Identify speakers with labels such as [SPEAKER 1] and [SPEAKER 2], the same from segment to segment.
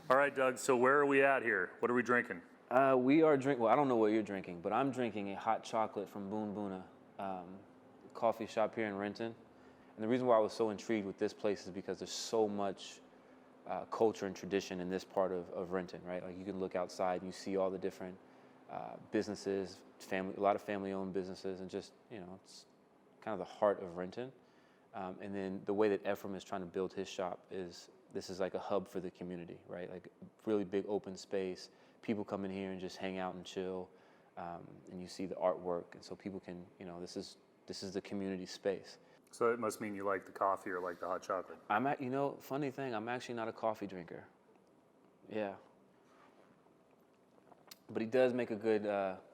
[SPEAKER 1] All right, Doug, so where are we at here? What are we drinking?
[SPEAKER 2] We are drinking, well, I don't know what you're drinking, but I'm drinking a hot chocolate from Boon Boona, coffee shop here in Renton. And the reason why I was so intrigued with this place is because there's so much culture and tradition in this part of Renton, right? Like you can look outside and you see all the different businesses, a lot of family-owned businesses, and just, it's kind of the heart of Renton. And then the way that Ephraim is trying to build his shop is, this is like a hub for the community, right? Like really big open space. People come in here and just hang out and chill, and you see the artwork, and so people can, this is the community space.
[SPEAKER 1] So it must mean you like the coffee or like the hot chocolate.
[SPEAKER 2] Funny thing, I'm actually not a coffee drinker. Yeah. But he does make a good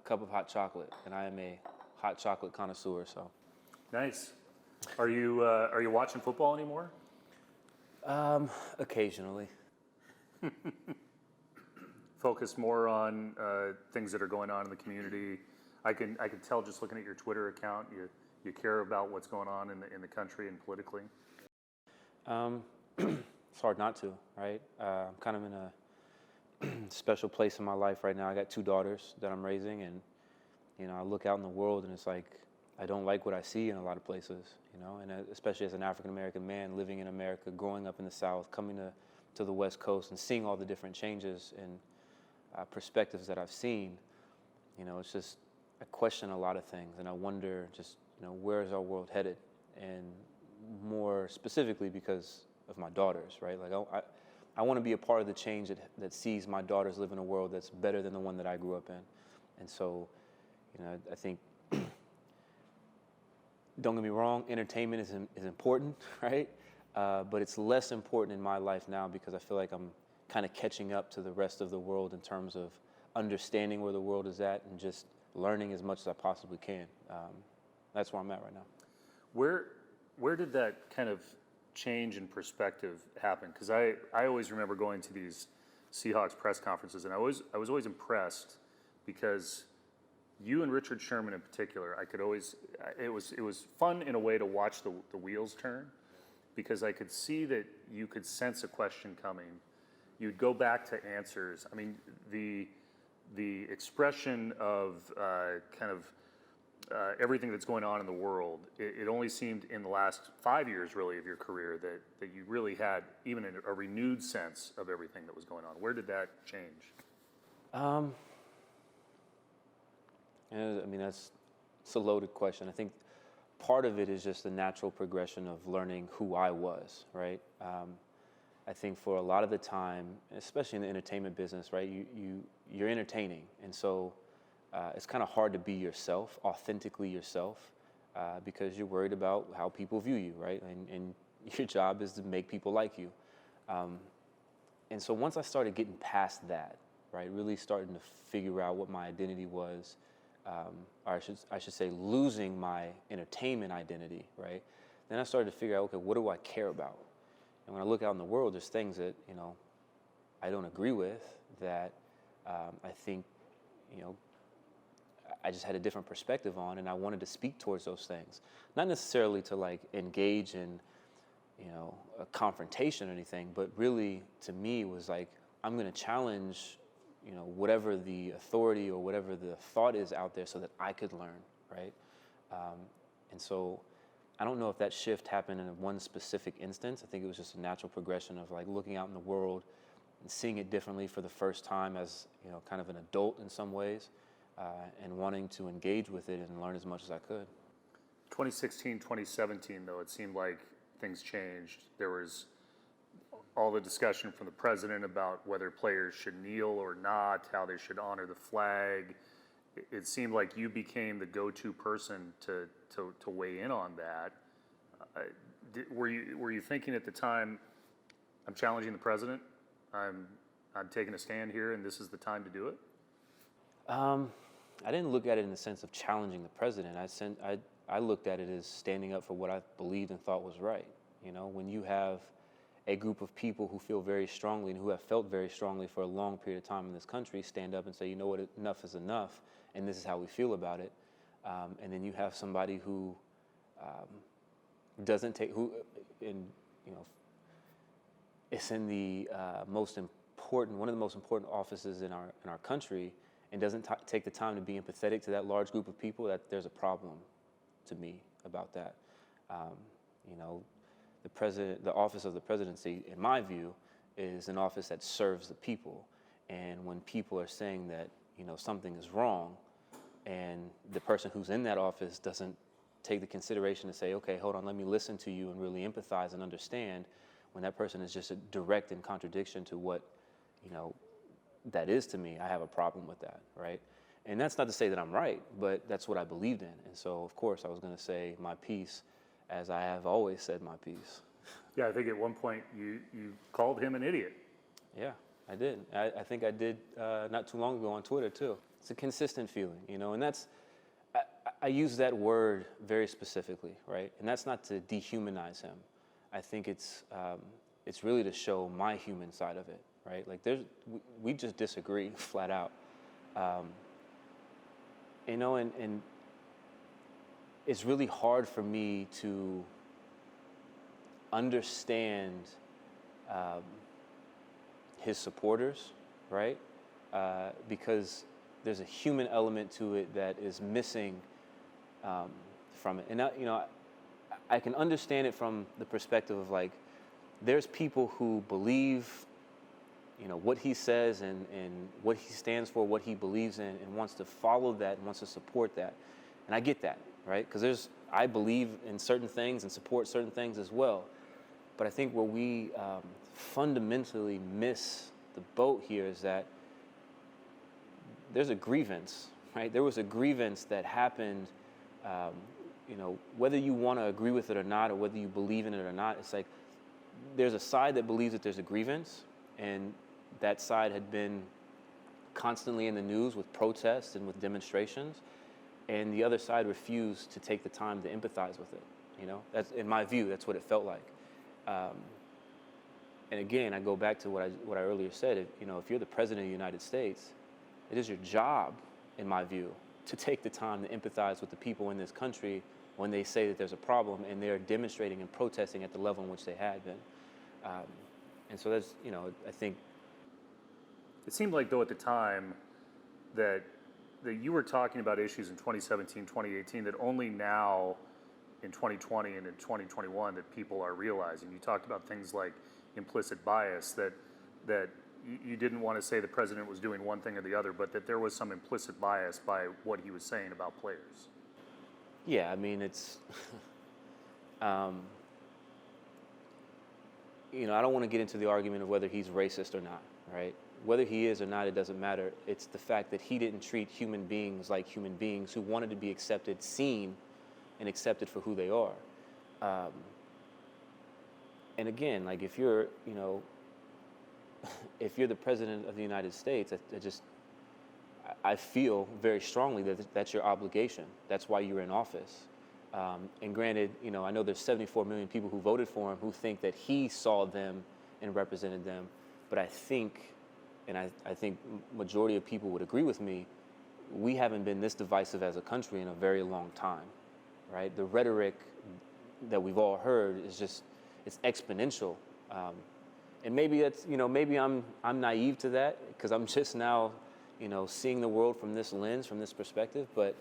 [SPEAKER 2] cup of hot chocolate, and I am a hot chocolate connoisseur, so.
[SPEAKER 1] Nice. Are you watching football anymore?
[SPEAKER 2] Occasionally.
[SPEAKER 1] Focus more on things that are going on in the community. I can tell just looking at your Twitter account, you care about what's going on in the country and politically.
[SPEAKER 2] It's hard not to, right? I'm kind of in a special place in my life right now. I got 2 daughters that I'm raising, and I look out in the world and it's like I don't like what I see in a lot of places, and especially as an African American man living in America, growing up in the South, coming to the West Coast and seeing all the different changes and perspectives that I've seen. It's just, I question a lot of things, and I wonder just, where is our world headed? And more specifically because of my daughters, right? Like I want to be a part of the change that sees my daughters live in a world that's better than the one that I grew up in. And so, I think, don't get me wrong, entertainment is important, right? But it's less important in my life now because I feel like I'm kind of catching up to the rest of the world in terms of understanding where the world is at and just learning as much as I possibly can. That's where I'm at right now.
[SPEAKER 1] Where did that kind of change in perspective happen? Because I always remember going to these Seahawks press conferences, and I was always impressed because you and Richard Sherman in particular, it was fun in a way to watch the wheels turn, because I could see that you could sense a question coming. You'd go back to answers. I mean, the expression of everything that's going on in the world, it only seemed in the last 5 years really of your career that you really had even a renewed sense of everything that was going on. Where did that change?
[SPEAKER 2] It's a loaded question. I think part of it is just the natural progression of learning who I was, right? I think for a lot of the time, especially in the entertainment business, right, you're entertaining, and so it's kind of hard to be yourself, authentically yourself, because you're worried about how people view you, right? And your job is to make people like you. And so once I started getting past that, right, really starting to figure out what my identity was, or I should say losing my entertainment identity, right? Then I started to figure out, okay, what do I care about? And when I look out in the world, there's things that, I don't agree with, that I think, I just had a different perspective on, and I wanted to speak towards those things. Not necessarily to like engage in, a confrontation or anything, but really to me was like, I'm gonna challenge, whatever the authority or whatever the thought is out there so that I could learn, right? And so I don't know if that shift happened in one specific instance. I think it was just a natural progression of like looking out in the world and seeing it differently for the first time as, kind of an adult in some ways, and wanting to engage with it and learn as much as I could.
[SPEAKER 1] 2016, 2017, though, it seemed like things changed. There was all the discussion from the president about whether players should kneel or not, how they should honor the flag. It seemed like you became the go-to person to weigh in on that. Were you thinking at the time, I'm challenging the president, I'm taking a stand here, and this is the time to do it?
[SPEAKER 2] I didn't look at it in the sense of challenging the president. I looked at it as standing up for what I believed and thought was right. When you have a group of people who feel very strongly and who have felt very strongly for a long period of time in this country stand up and say, you know what, enough is enough, and this is how we feel about it. And then you have somebody who doesn't take, it's in the most important one of the most important offices in our country, and doesn't take the time to be empathetic to that large group of people, that there's a problem to me about that. You know, the office of the presidency, in my view, is an office that serves the people. And when people are saying that, you know, something is wrong, and the person who's in that office doesn't take the consideration to say, okay, hold on, let me listen to you and really empathize and understand, when that person is just a direct in contradiction to what, you know, that is to me, I have a problem with that, right? And that's not to say that I'm right, but that's what I believed in. And so, of course, I was going to say my piece, as I have always said my piece.
[SPEAKER 1] Yeah, I think at one point you called him an idiot.
[SPEAKER 2] Yeah, I did. I think I did not too long ago on Twitter, too. It's a consistent feeling, you know, and that's, I use that word very specifically, right? And that's not to dehumanize him. I think it's really to show my human side of it, right? Like we just disagree flat out. You know, and it's really hard for me to understand his supporters, right? Because there's a human element to it that is missing from it. And you know, I can understand it from the perspective of, like, there's people who believe, you know, what he says and what he stands for, what he believes in, and wants to follow that and wants to support that. And I get that, right? Because I believe in certain things and support certain things as well. But I think where we fundamentally miss the boat here is that there's a grievance, right? There was a grievance that happened, you know, whether you want to agree with it or not, or whether you believe in it or not, it's like there's a side that believes that there's a grievance, and that side had been constantly in the news with protests and with demonstrations, and the other side refused to take the time to empathize with it. You know, that's, in my view, that's what it felt like. And again, I go back to what I earlier said. You know, if you're the president of the United States, it is your job, in my view, to take the time to empathize with the people in this country when they say that there's a problem and they're demonstrating and protesting at the level in which they had been. And so that's, you know, I think.
[SPEAKER 1] It seemed like, though, at the time that you were talking about issues in 2017, 2018, that only now in 2020 and in 2021 that people are realizing. You talked about things like implicit bias, that you didn't want to say the president was doing one thing or the other, but that there was some implicit bias by what he was saying about players.
[SPEAKER 2] Yeah, I mean, it's, you know, I don't want to get into the argument of whether he's racist or not, right? Whether he is or not, it doesn't matter. It's the fact that he didn't treat human beings like human beings who wanted to be accepted, seen, and accepted for who they are. And again, like, if you're, you know, if you're the president of the United States, I feel very strongly that that's your obligation. That's why you're in office. And granted, you know, I know there's 74 million people who voted for him who think that he saw them and represented them. But I think, and I think majority of people would agree with me, we haven't been this divisive as a country in a very long time, right? The rhetoric that we've all heard is just, it's exponential. And maybe that's, you know, maybe I'm naive to that because I'm just now, you know, seeing the world from this lens, from this perspective. But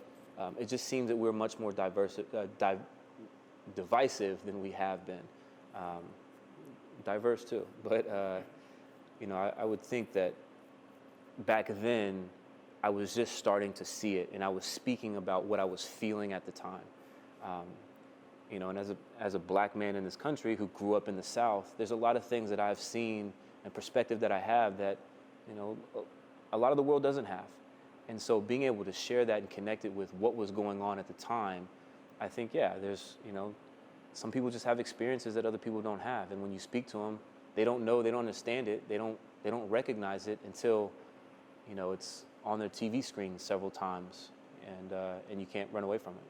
[SPEAKER 2] it just seems that we're much more divisive than we have been. Diverse too, but you know, I would think that back then I was just starting to see it, and I was speaking about what I was feeling at the time. You know, and as a black man in this country who grew up in the South, there's a lot of things that I've seen and perspective that I have that, you know, a lot of the world doesn't have. And so being able to share that and connect it with what was going on at the time, I think, yeah, there's, you know, some people just have experiences that other people don't have. And when you speak to them, they don't know, they don't understand it, they don't recognize it until, you know, it's on their TV screen several times, and you can't run away from it.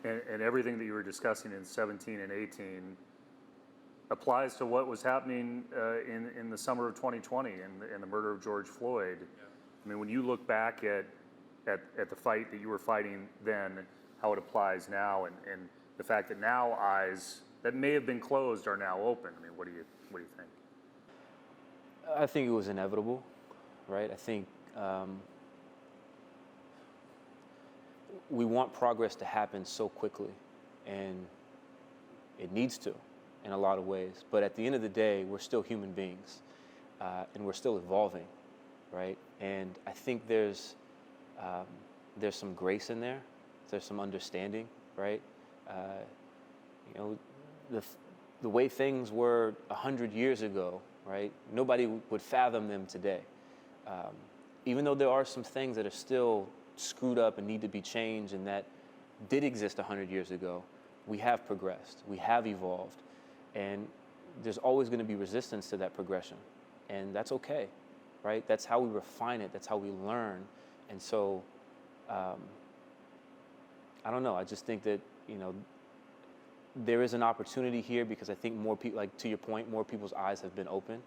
[SPEAKER 1] And everything that you were discussing in 17 and 18 applies to what was happening in the summer of 2020 and the murder of George Floyd. Yeah. I mean, when you look back at the fight that you were fighting then, how it applies now, and the fact that now eyes that may have been closed are now open. I mean, what do you think?
[SPEAKER 2] I think it was inevitable, right? I think we want progress to happen so quickly, and it needs to in a lot of ways. But at the end of the day, we're still human beings, and we're still evolving, right? And I think there's some grace in there. There's some understanding, right? You know, the way things were 100 years ago, right? Nobody would fathom them today. Even though there are some things that are still screwed up and need to be changed and that did exist 100 years ago, we have progressed, we have evolved, and there's always going to be resistance to that progression, and that's okay, right? That's how we refine it, that's how we learn. And so I don't know, I just think that, you know, there is an opportunity here because I think more people, like to your point, more people's eyes have been open,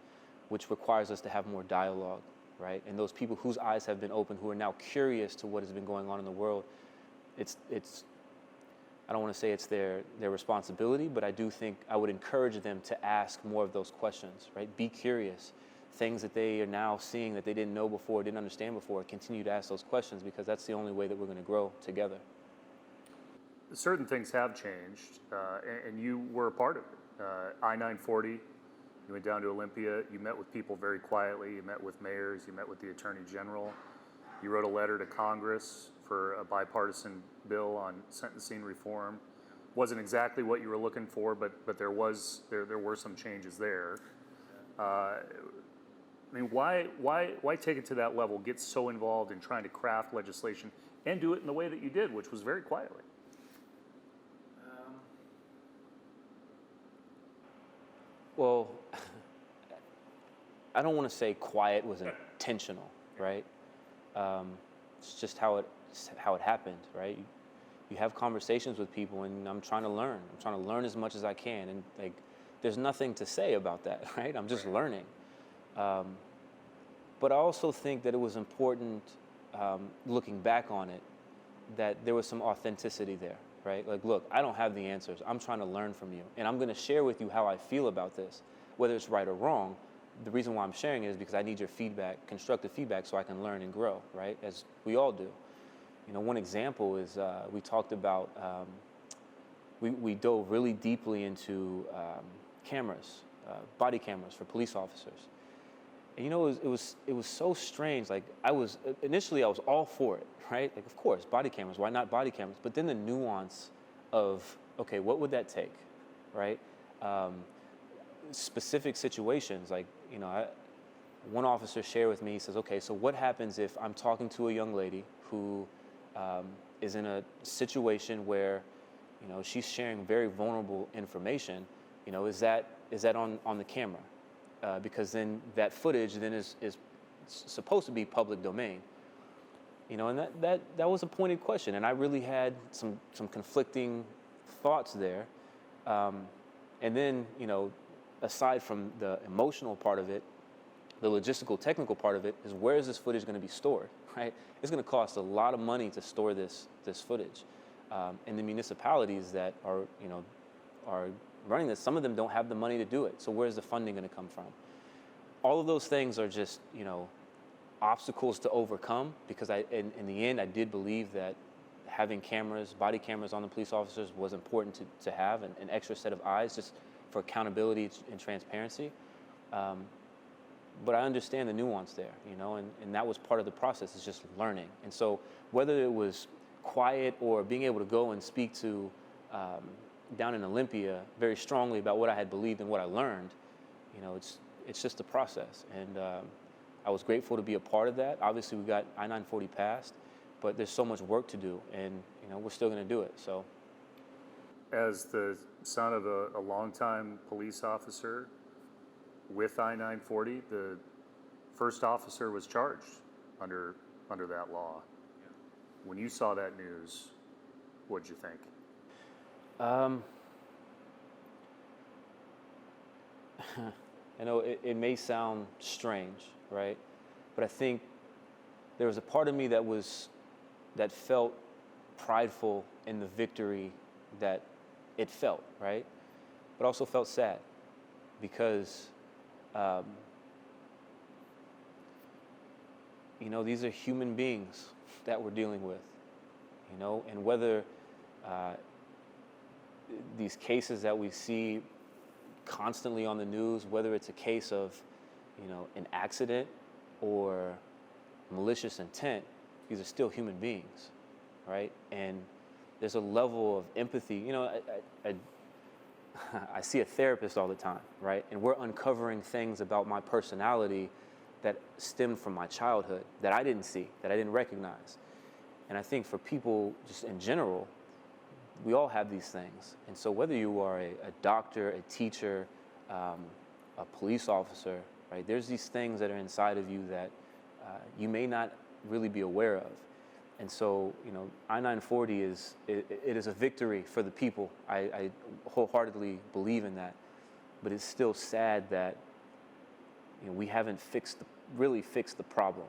[SPEAKER 2] which requires us to have more dialogue, right? And those people whose eyes have been open, who are now curious to what has been going on in the world, it's I don't want to say it's their responsibility, but I do think I would encourage them to ask more of those questions, right? Be curious. Things that they are now seeing that they didn't know before, didn't understand before, continue to ask those questions because that's the only way that we're going to grow together.
[SPEAKER 1] Certain things have changed, and you were a part of it. I-940, you went down to Olympia, you met with people very quietly, you met with mayors, you met with the Attorney General, you wrote a letter to Congress for a bipartisan bill on sentencing reform. Wasn't exactly what you were looking for, but there were some changes there. I mean, why take it to that level, get so involved in trying to craft legislation and do it in the way that you did, which was very quietly?
[SPEAKER 2] Well, I don't want to say quiet was intentional, right? It's just how it happened, right? You have conversations with people, and I'm trying to learn. I'm trying to learn as much as I can, and like, there's nothing to say about that, right? I'm just learning. But I also think that it was important, looking back on it, that there was some authenticity there, right? Like, look, I don't have the answers. I'm trying to learn from you, and I'm going to share with you how I feel about this, whether it's right or wrong. The reason why I'm sharing it is because I need your feedback, constructive feedback, so I can learn and grow, right? As we all do. You know, one example is we talked about, we dove really deeply into cameras, body cameras for police officers. And you know, it was so strange. Like, initially I was all for it, right? Like, of course, body cameras, why not body cameras? But then the nuance of, okay, what would that take, right? Specific situations, like, you know, one officer shared with me, he says, okay, so what happens if I'm talking to a young lady who is in a situation where, you know, she's sharing very vulnerable information, you know, is that on the camera? Because then that footage then is supposed to be public domain. You know, and that was a pointed question, and I really had some conflicting thoughts there. And then, you know, aside from the emotional part of it, the logistical, technical part of it is, where is this footage going to be stored, right? It's going to cost a lot of money to store this footage. And the municipalities that are running this, some of them don't have the money to do it. So where's the funding going to come from? All of those things are just, you know, obstacles to overcome, because in the end, I did believe that having cameras, body cameras on the police officers was important to have, an extra set of eyes just for accountability and transparency. But I understand the nuance there, you know, and that was part of the process, is just learning. And so whether it was quiet or being able to go and speak to down in Olympia very strongly about what I had believed and what I learned, you know, it's just a process. And I was grateful to be a part of that. Obviously, we got I-940 passed, but there's so much work to do, and, you know, we're still going to do it. So,
[SPEAKER 1] as the son of a longtime police officer with I-940, the first officer was charged under that law. Yeah. When you saw that news, what'd you think?
[SPEAKER 2] I know it may sound strange, right? But I think there was a part of me that felt prideful in the victory that it felt, right? But also felt sad, because these are human beings that we're dealing with, and whether these cases that we see constantly on the news, whether it's a case of, an accident or malicious intent, these are still human beings, right? And there's a level of empathy. I see a therapist all the time, right? And we're uncovering things about my personality that stemmed from my childhood that I didn't see, that I didn't recognize. And I think for people just in general, we all have these things. And so whether you are a doctor, a teacher, a police officer, right? There's these things that are inside of you that you may not really be aware of. And so, I-940 it is a victory for the people. I wholeheartedly believe in that. But it's still sad that, we haven't really fixed the problem.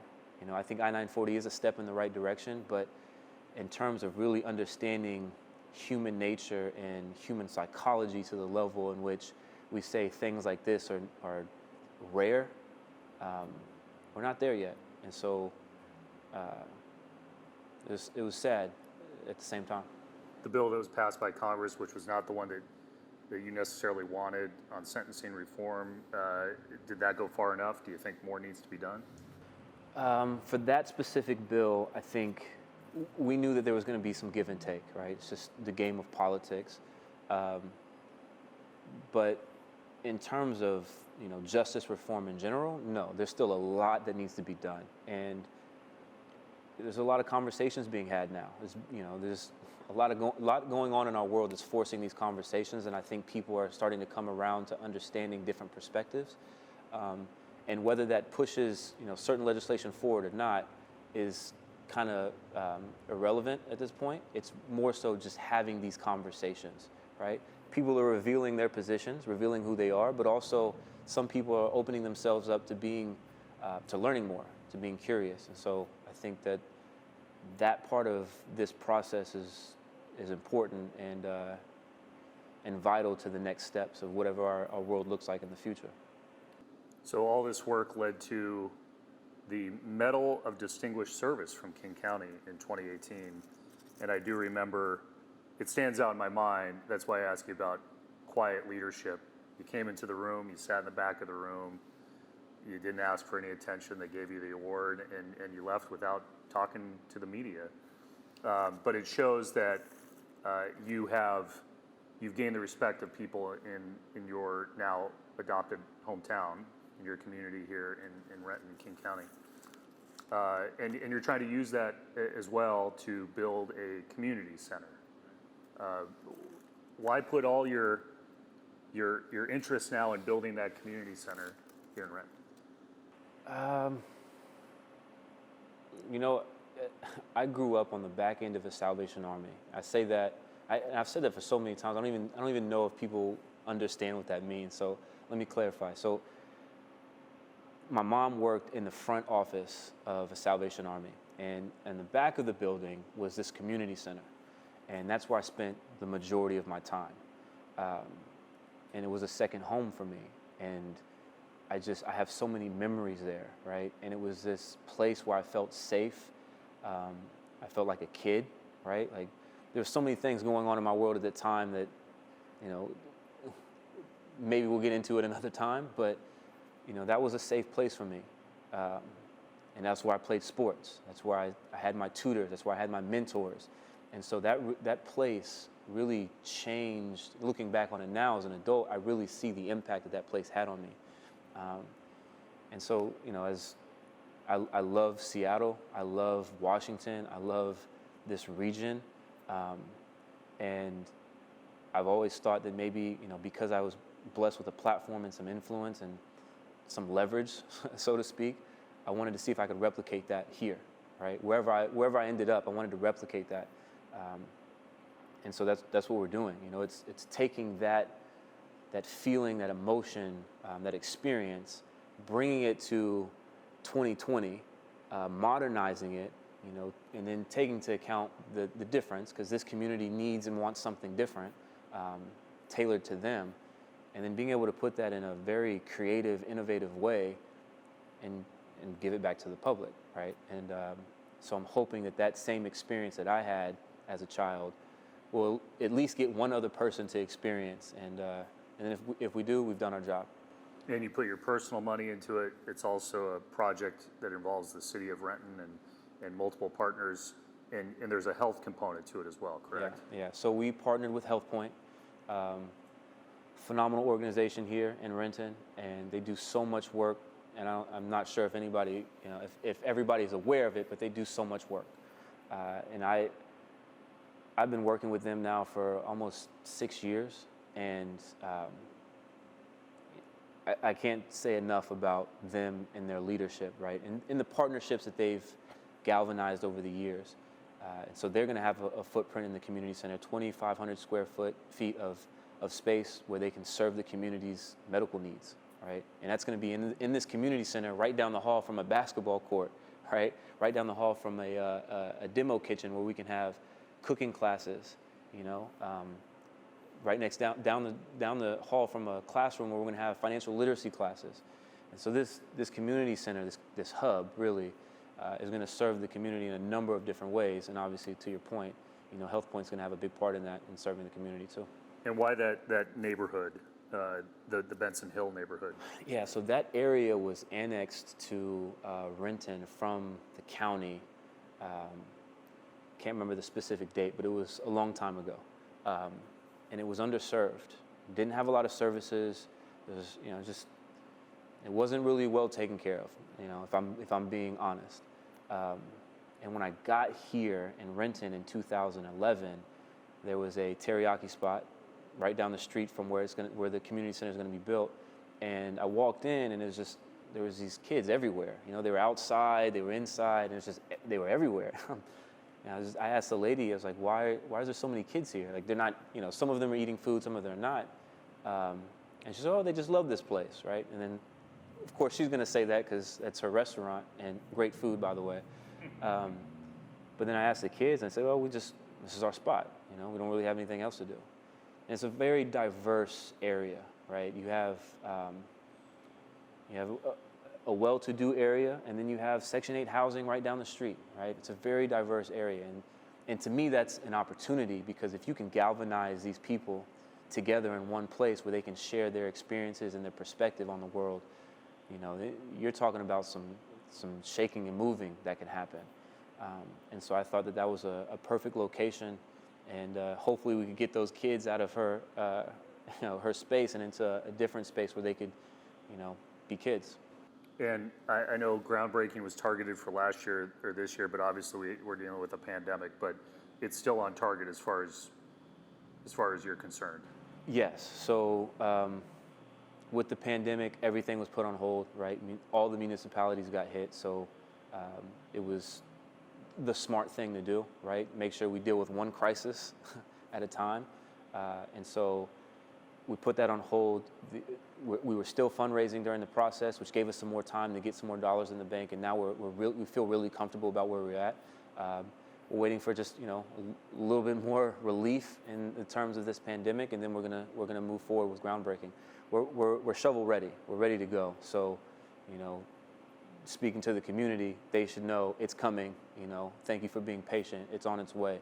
[SPEAKER 2] I think I-940 is a step in the right direction, but in terms of really understanding human nature and human psychology to the level in which we say things like this are rare, we're not there yet. And so it was sad at the same time.
[SPEAKER 1] The bill that was passed by Congress, which was not the one that you necessarily wanted on sentencing reform, did that go far enough? Do you think more needs to be done?
[SPEAKER 2] For that specific bill, I think we knew that there was going to be some give and take, right? It's just the game of politics. But in terms of, justice reform in general, no, there's still a lot that needs to be done. And there's a lot of conversations being had now. There's a lot going on in our world that's forcing these conversations, and I think people are starting to come around to understanding different perspectives. And whether that pushes, certain legislation forward or not is kind of irrelevant at this point. It's more so just having these conversations, right? People are revealing their positions, revealing who they are, but also some people are opening themselves up to learning more, to being curious. And so I think that part of this process is important and vital to the next steps of whatever our world looks like in the future.
[SPEAKER 1] So all this work led to the Medal of Distinguished Service from King County in 2018. And I do remember, it stands out in my mind, that's why I ask you about quiet leadership. You came into the room, you sat in the back of the room, you didn't ask for any attention, they gave you the award, and you left without talking to the media. But it shows that you've gained the respect of people in your now adopted hometown, in your community here in Renton, King County. And you're trying to use that as well to build a community center. Why put all your interest now in building that community center here in Renton?
[SPEAKER 2] I grew up on the back end of the Salvation Army. I say that, I've said that for so many times. I don't even know if people understand what that means. So let me clarify. So my mom worked in the front office of a Salvation Army, and in the back of the building was this community center, and that's where I spent the majority of my time. And it was a second home for me, and I have so many memories there, right? And it was this place where I felt safe. I felt like a kid, right? Like there were so many things going on in my world at the time that, maybe we'll get into it another time, but that was a safe place for me. And that's where I played sports. That's where I had my tutors. That's where I had my mentors. And so that place really changed. Looking back on it now as an adult, I really see the impact that place had on me. And so, as I love Seattle, I love Washington, I love this region. And I've always thought that maybe, because I was blessed with a platform and some influence and some leverage, so to speak, I wanted to see if I could replicate that here, right? Wherever I ended up, I wanted to replicate that. And so that's what we're doing. It's taking that feeling, that emotion, that experience, bringing it to 2020, modernizing it, and then taking into account the difference, because this community needs and wants something different, tailored to them, and then being able to put that in a very creative, innovative way, and and give it back to the public, right? And so I'm hoping that that same experience that I had as a child will at least get one other person to experience, and then if we do, we've done our job.
[SPEAKER 1] And you put your personal money into it. It's also a project that involves the city of Renton and multiple partners, and there's a health component to it as well, correct?
[SPEAKER 2] Yeah. So we partnered with HealthPoint, phenomenal organization here in Renton, and they do so much work. And I'm not sure if anybody, if everybody's aware of it, but they do so much work. And I've been working with them now for almost 6 years, and I can't say enough about them and their leadership, right? And the partnerships that they've galvanized over the years. And so they're going to have a footprint in the community center, 2,500 square feet of space where they can serve the community's medical needs, right? And that's going to be in this community center, right down the hall from a basketball court, right? Right down the hall from a demo kitchen where we can have cooking classes, right next down the hall from a classroom where we're going to have financial literacy classes. And so this community center, this hub really is going to serve the community in a number of different ways. And obviously, to your point, HealthPoint's going to have a big part in that, in serving the community too.
[SPEAKER 1] And why that neighborhood, the Benson Hill neighborhood?
[SPEAKER 2] Yeah, so that area was annexed to Renton from the county. Can't remember the specific date, but it was a long time ago. And it was underserved. Didn't have a lot of services. It was, it wasn't really well taken care of, if I'm being honest. And when I got here in Renton in 2011, there was a teriyaki spot right down the street from where the community center is going to be built. And I walked in, and there was these kids everywhere. They were outside, they were inside, and they were everywhere. And I asked the lady, I was like, why is there so many kids here? Like, they're not, some of them are eating food, some of them are not. And she said, oh, they just love this place, right? And then, of course, she's going to say that because that's her restaurant, and great food, by the way. But then I asked the kids, and I said, well, this is our spot. We don't really have anything else to do. And it's a very diverse area, right? You have a well-to-do area, and then you have Section 8 housing right down the street, right? It's a very diverse area, and to me, that's an opportunity, because if you can galvanize these people together in one place where they can share their experiences and their perspective on the world, you're talking about some shaking and moving that can happen. And so I thought that was a perfect location, and hopefully we could get those kids out of her space and into a different space where they could, be kids.
[SPEAKER 1] And I know groundbreaking was targeted for last year or this year, but obviously we're dealing with a pandemic. But it's still on target as far as you're concerned.
[SPEAKER 2] Yes. So with the pandemic, everything was put on hold, right? All the municipalities got hit, so it was the smart thing to do, right? Make sure we deal with one crisis at a time, and so we put that on hold. We were still fundraising during the process, which gave us some more time to get some more dollars in the bank, and now we feel really comfortable about where we're at. We're waiting for just a little bit more relief in terms of this pandemic, and then we're gonna move forward with groundbreaking. We're shovel ready. We're ready to go. So, speaking to the community, they should know it's coming. Thank you for being patient. It's on its way.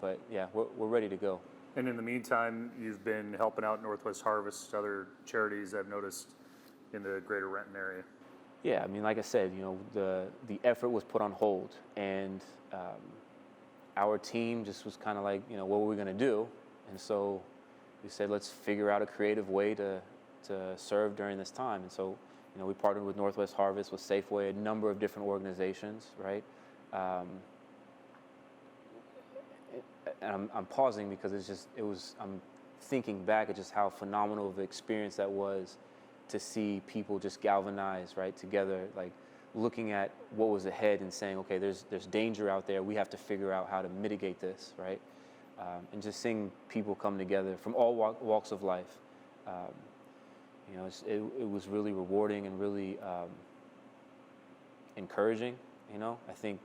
[SPEAKER 2] But yeah, we're ready to go.
[SPEAKER 1] And in the meantime, you've been helping out Northwest Harvest, other charities I've noticed in the greater Renton area.
[SPEAKER 2] Yeah, like I said, the effort was put on hold, and our team just was kind of like, what were we going to do? And so we said, let's figure out a creative way to serve during this time. And so, we partnered with Northwest Harvest, with Safeway, a number of different organizations, right? And I'm pausing because I'm thinking back at just how phenomenal of an experience that was, to see people just galvanize, right, together, like looking at what was ahead and saying, okay, there's danger out there. We have to figure out how to mitigate this, right? And just seeing people come together from all walks of life. It was really rewarding and really encouraging. I think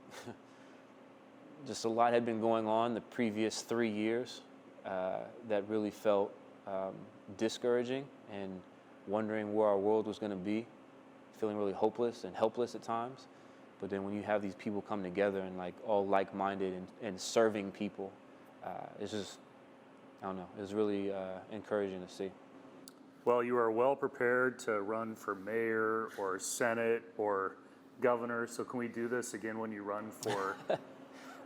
[SPEAKER 2] just a lot had been going on the previous 3 years that really felt discouraging, and wondering where our world was going to be feeling really hopeless and helpless at times. But then when you have these people come together and like all like-minded and serving people, it's just, I don't know, it's really encouraging to see.
[SPEAKER 1] Well, you are well prepared to run for mayor or senate or governor. So can we do this again when you run for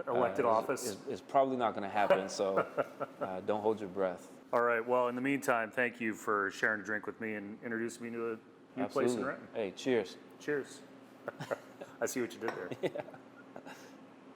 [SPEAKER 1] elected office?
[SPEAKER 2] It's probably not going to happen, so don't hold your breath.
[SPEAKER 1] All right. Well, in the meantime, thank you for sharing a drink with me and introducing me to a new place in Renton.
[SPEAKER 2] Hey, cheers.
[SPEAKER 1] Cheers. I see what you did there.
[SPEAKER 2] Yeah.